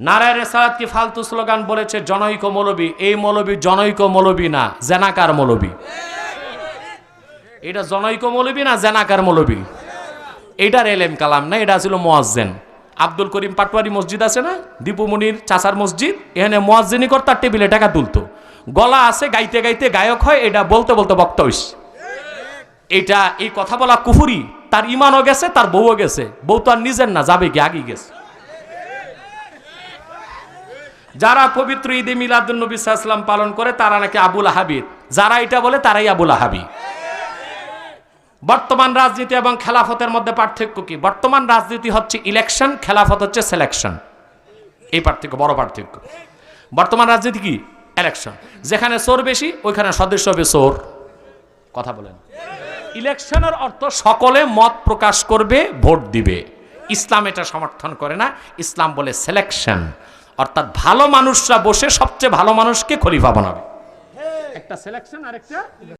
নারায়ে রিসালাত কি ফালতু স্লোগান বলেছে জনৈক মৌলবী? এই মৌলবী জনৈক মৌলবী না, জেনাকার মৌলবী। এটা জনৈক মৌলবী না, জেনাকার মৌলবী। এটার এলেম কালাম না, এটা ছিল মুয়াজ্জিন। আব্দুল করিম পাটোয়ারি মসজিদ আছে না, দীপুমনির চাচার মসজিদ, এখানে মুয়াজ্জিনি করতার টেবিলে টাকা তুলতো। গলা আছে, গাইতে গাইতে গায়ক হয়, এটা বলতে বলতে বক্তা হইছে। এটা এই কথা বলা কুফুরি। তার ইমানও গেছে, তার বউও গেছে। বউ তো আর নিজের না, যাবে কি আগেই গেছে। যারা পবিত্র ঈদে মিলাদুন নবী সাল্লাল্লাহু আলাইহি ওয়াসাল্লাম পালন করে তারা নাকি আবুল আহাবিদ। যারা এটা বলে তারাই আবুল আহাবি। বর্তমান রাজনীতি এবং খেলাফতের মধ্যে পার্থক্য কি? বর্তমান রাজনীতি হচ্ছে ইলেকশন, খেলাফত হচ্ছে সিলেকশন। এই পার্থক্য, বড় পার্থক্য। বর্তমান রাজনীতি কি? ইলেকশন। যেখানে চোর বেশি ওইখানে সদস্য হবে চোর। কথা বলেন। ইলেকশনের অর্থ সকলে মত প্রকাশ করবে, ভোট দিবে। ইসলাম এটা সমর্থন করে না। ইসলাম বলে সিলেকশন, অর্থাৎ ভালো মানুষরা বসে সবচেয়ে ভালো মানুষকে খলিফা বানাবে। একটা সিলেকশন আর একটা